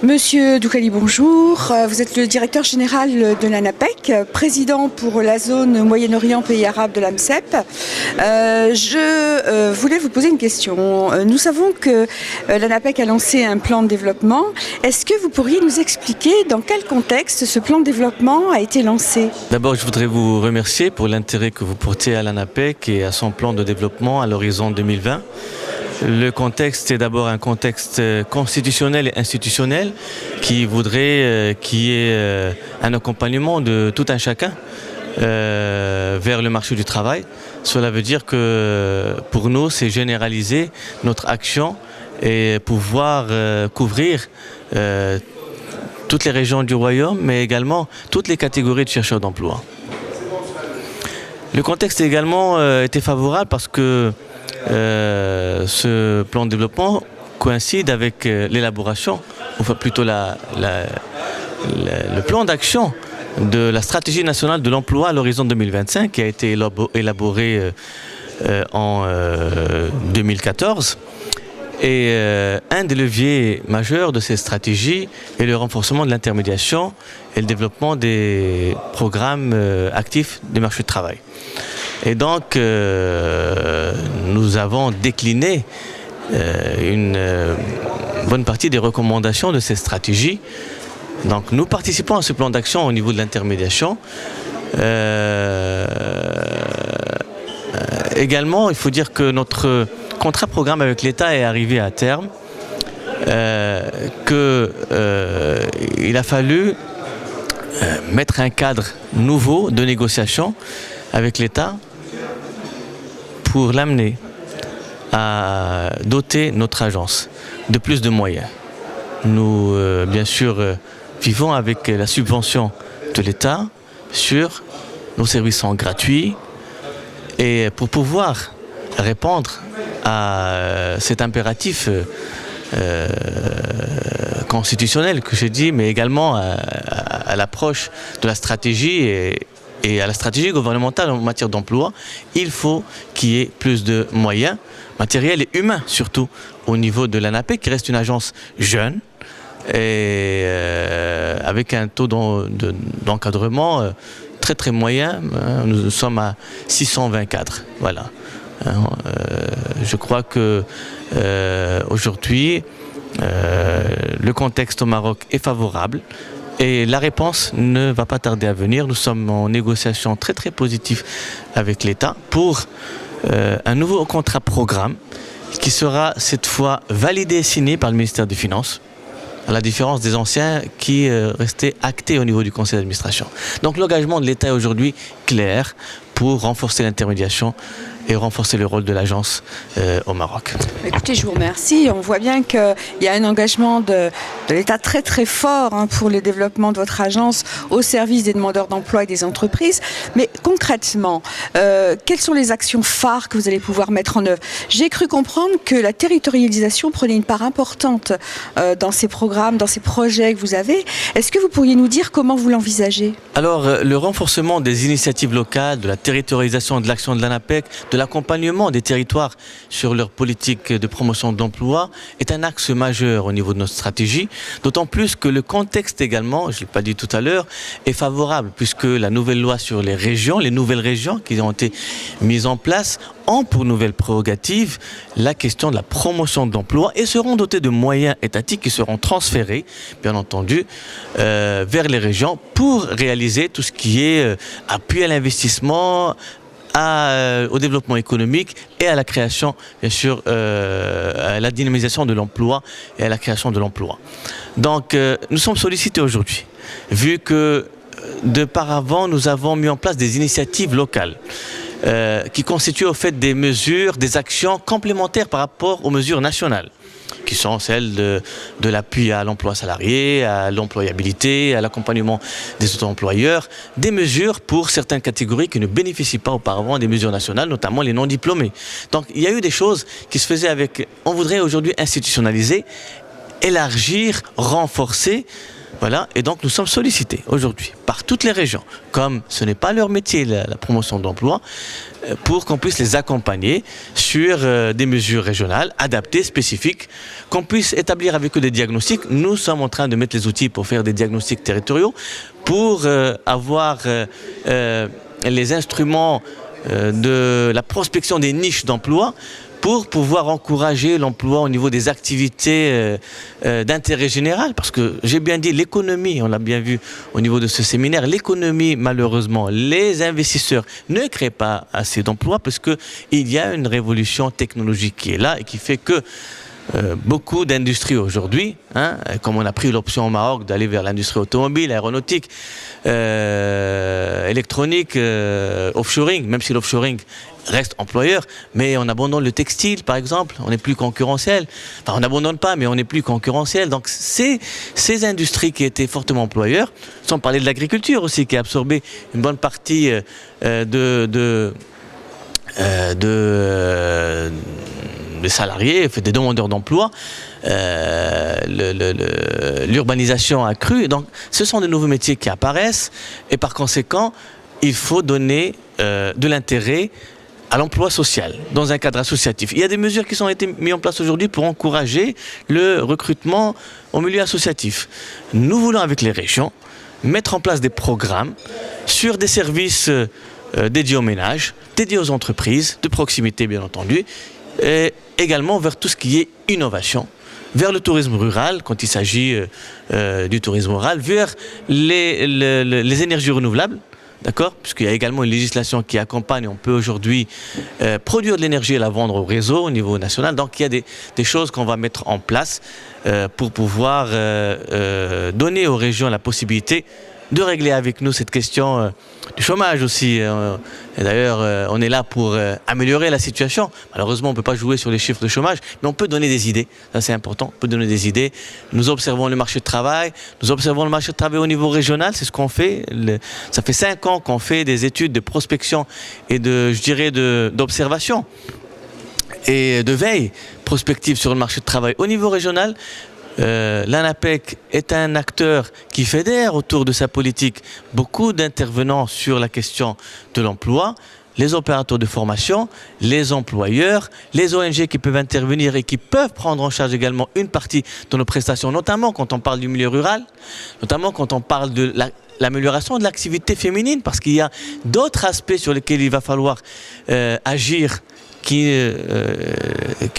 Monsieur Doukali, bonjour. Vous êtes le directeur général de l'ANAPEC, président pour la zone Moyen-Orient Pays Arabes de l'AMCEP. Je voulais vous poser une question. Nous savons que l'ANAPEC a lancé un plan de développement. Est-ce que vous pourriez nous expliquer dans quel contexte ce plan de développement a été lancé? D'abord, je voudrais vous remercier pour l'intérêt que vous portez à l'ANAPEC et à son plan de développement à l'horizon 2020. Le contexte est d'abord un contexte constitutionnel et institutionnel qui voudrait qu'il y ait un accompagnement de tout un chacun vers le marché du travail. Cela veut dire que pour nous, c'est généraliser notre action et pouvoir couvrir toutes les régions du royaume, mais également toutes les catégories de chercheurs d'emploi. Le contexte également était favorable parce que ce plan de développement coïncide avec l'élaboration, enfin plutôt le plan d'action de la stratégie nationale de l'emploi à l'horizon 2025 qui a été élaborée en 2014. Et un des leviers majeurs de ces stratégies est le renforcement de l'intermédiation et le développement des programmes actifs du marché du travail. Et donc, nous avons décliné une bonne partie des recommandations de ces stratégies. Donc, nous participons à ce plan d'action au niveau de l'intermédiation. Également, il faut dire que notre contrat programme avec l'État est arrivé à terme, qu'il a fallu mettre un cadre nouveau de négociation avec l'État pour l'amener à doter notre agence de plus de moyens. Nous, bien sûr, vivons avec la subvention de l'État sur nos services sont gratuits et pour pouvoir répondre à cet impératif constitutionnel que j'ai dit, mais également à l'approche de la stratégie et à la stratégie gouvernementale en matière d'emploi, il faut qu'il y ait plus de moyens matériels et humains, surtout au niveau de l'ANAPEC, qui reste une agence jeune et avec un taux d'encadrement très très moyen. Nous sommes à 620 cadres. Voilà. Je crois que aujourd'hui, le contexte au Maroc est favorable. Et la réponse ne va pas tarder à venir. Nous sommes en négociation très très positive avec l'État pour un nouveau contrat programme qui sera cette fois validé et signé par le ministère des Finances, à la différence des anciens qui restaient actés au niveau du conseil d'administration. Donc l'engagement de l'État est aujourd'hui clair pour renforcer l'intermédiation et renforcer le rôle de l'agence au Maroc. Écoutez, je vous remercie. On voit bien qu'il y a un engagement de l'État très très fort pour le développement de votre agence au service des demandeurs d'emploi et des entreprises. Mais concrètement, quelles sont les actions phares que vous allez pouvoir mettre en œuvre? J'ai cru comprendre que la territorialisation prenait une part importante dans ces programmes, dans ces projets que vous avez. Est-ce que vous pourriez nous dire comment vous l'envisagez? Alors, le renforcement des initiatives locales, de la territorialisation de l'action de l'ANAPEC, de l'accompagnement des territoires sur leur politique de promotion de l'emploi est un axe majeur au niveau de notre stratégie, d'autant plus que le contexte également, je ne l'ai pas dit tout à l'heure, est favorable puisque la nouvelle loi sur les régions, les nouvelles régions qui ont été mises en place ont pour nouvelle prérogative la question de la promotion de l'emploi et seront dotés de moyens étatiques qui seront transférés, bien entendu, vers les régions pour réaliser tout ce qui est appui à l'investissement, au développement économique et à la création, bien sûr, à la dynamisation de l'emploi et à la création de l'emploi. Donc, nous sommes sollicités aujourd'hui, vu que de par avant, nous avons mis en place des initiatives locales qui constituent au fait des mesures, des actions complémentaires par rapport aux mesures nationales, qui sont celles de l'appui à l'emploi salarié, à l'employabilité, à l'accompagnement des auto-employeurs, des mesures pour certaines catégories qui ne bénéficient pas auparavant des mesures nationales, notamment les non-diplômés. Donc il y a eu des choses qui se faisaient avec, on voudrait aujourd'hui institutionnaliser, élargir, renforcer Voilà, et donc nous sommes sollicités aujourd'hui par toutes les régions, comme ce n'est pas leur métier, la promotion d'emploi, pour qu'on puisse les accompagner sur des mesures régionales, adaptées, spécifiques, qu'on puisse établir avec eux des diagnostics. Nous sommes en train de mettre les outils pour faire des diagnostics territoriaux, pour avoir les instruments de la prospection des niches d'emploi, pour pouvoir encourager l'emploi au niveau des activités d'intérêt général. Parce que j'ai bien dit, l'économie, on l'a bien vu au niveau de ce séminaire, l'économie, malheureusement, les investisseurs ne créent pas assez d'emplois parce qu'il y a une révolution technologique qui est là et qui fait que beaucoup d'industries aujourd'hui, comme on a pris l'option au Maroc d'aller vers l'industrie automobile, aéronautique, électronique, offshoring, même si l'offshoring reste employeur, mais on abandonne le textile par exemple, on n'est plus concurrentiel. Enfin, on n'abandonne pas, mais on n'est plus concurrentiel. Donc ces industries qui étaient fortement employeurs, sans parler de l'agriculture aussi, qui a absorbé une bonne partie des salariés, des demandeurs d'emploi, l'urbanisation accrue. Donc ce sont de nouveaux métiers qui apparaissent et par conséquent, il faut donner de l'intérêt à l'emploi social, dans un cadre associatif. Il y a des mesures qui ont été mises en place aujourd'hui pour encourager le recrutement au milieu associatif. Nous voulons, avec les régions, mettre en place des programmes sur des services dédiés aux ménages, dédiés aux entreprises, de proximité bien entendu, et également vers tout ce qui est innovation, vers le tourisme rural, quand il s'agit du tourisme rural, vers les énergies renouvelables, d'accord, puisqu'il y a également une législation qui accompagne, on peut aujourd'hui produire de l'énergie et la vendre au réseau au niveau national. Donc il y a des choses qu'on va mettre en place pour pouvoir donner aux régions la possibilité de régler avec nous cette question du chômage aussi. Et d'ailleurs, on est là pour améliorer la situation. Malheureusement, on ne peut pas jouer sur les chiffres de chômage, mais on peut donner des idées. Ça, c'est important. On peut donner des idées. Nous observons le marché de travail. Nous observons le marché de travail au niveau régional. C'est ce qu'on fait. Ça fait 5 ans qu'on fait des études de prospection et d'observation et de veille prospective sur le marché de travail au niveau régional. L'ANAPEC est un acteur qui fédère autour de sa politique beaucoup d'intervenants sur la question de l'emploi, les opérateurs de formation, les employeurs, les ONG qui peuvent intervenir et qui peuvent prendre en charge également une partie de nos prestations, notamment quand on parle du milieu rural, notamment quand on parle de l'amélioration de l'activité féminine, parce qu'il y a d'autres aspects sur lesquels il va falloir agir qui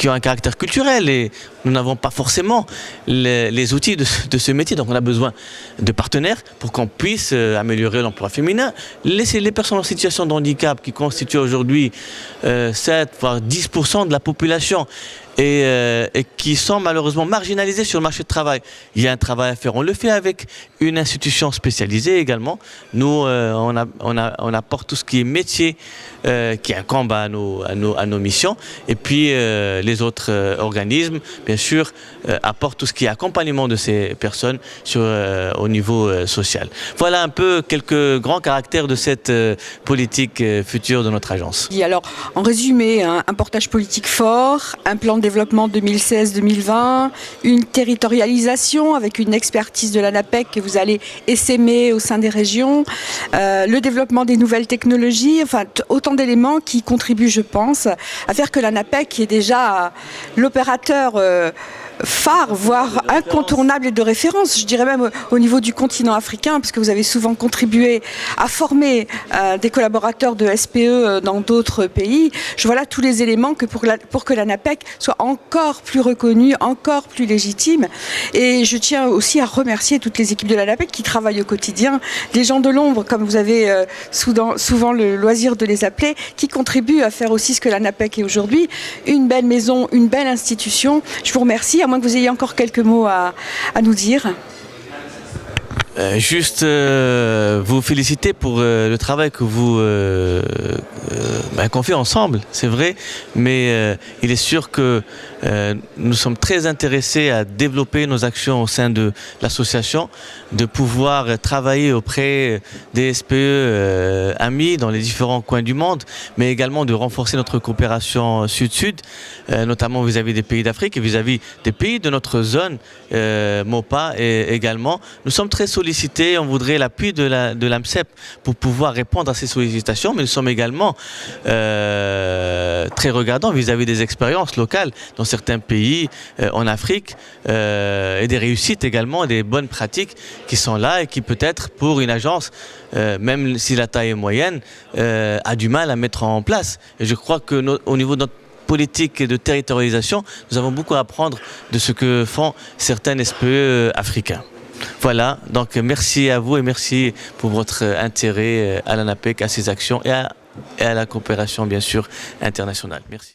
ont un caractère culturel et nous n'avons pas forcément les outils de ce métier. Donc on a besoin de partenaires pour qu'on puisse améliorer l'emploi féminin. Les personnes en situation de handicap qui constituent aujourd'hui 7 voire 10% de la population et qui sont malheureusement marginalisés sur le marché de travail. Il y a un travail à faire. On le fait avec une institution spécialisée également. Nous, on apporte tout ce qui est métier qui incombe à nos missions. Et puis les autres organismes, bien sûr, apportent tout ce qui est accompagnement de ces personnes au niveau social. Voilà un peu quelques grands caractères de cette politique future de notre agence. Alors, en résumé, un portage politique fort, un plan de développement 2016-2020, une territorialisation avec une expertise de l'ANAPEC que vous allez essaimer au sein des régions, le développement des nouvelles technologies, enfin autant d'éléments qui contribuent, je pense, à faire que l'ANAPEC, qui est déjà l'opérateur phare, voire incontournable et de référence, je dirais même au niveau du continent africain, puisque vous avez souvent contribué à former des collaborateurs de SPE dans d'autres pays. Je vois là tous les éléments pour que l'ANAPEC soit encore plus reconnue, encore plus légitime. Et je tiens aussi à remercier toutes les équipes de l'ANAPEC qui travaillent au quotidien, les gens de l'ombre, comme vous avez souvent le loisir de les appeler, qui contribuent à faire aussi ce que l'ANAPEC est aujourd'hui, une belle maison, une belle institution. Je vous remercie, à moins que vous ayez encore quelques mots à nous dire. Juste vous féliciter pour le travail que vous qu'on fait ensemble, c'est vrai, mais il est sûr que nous sommes très intéressés à développer nos actions au sein de l'association, de pouvoir travailler auprès des SPE amis dans les différents coins du monde, mais également de renforcer notre coopération sud-sud, notamment vis-à-vis des pays d'Afrique et vis-à-vis des pays de notre zone, MOPA et également. Nous sommes très sollicités, on voudrait l'appui de l'AMCEP pour pouvoir répondre à ces sollicitations, mais nous sommes également très regardants vis-à-vis des expériences locales dans certains pays en Afrique et des réussites également, des bonnes pratiques qui sont là et qui peut-être pour une agence, même si la taille est moyenne, a du mal à mettre en place. Et je crois que au niveau de notre politique de territorialisation, nous avons beaucoup à apprendre de ce que font certains SPE africains. Voilà, donc merci à vous et merci pour votre intérêt à l'ANAPEC, à ses actions et à la coopération bien sûr internationale. Merci.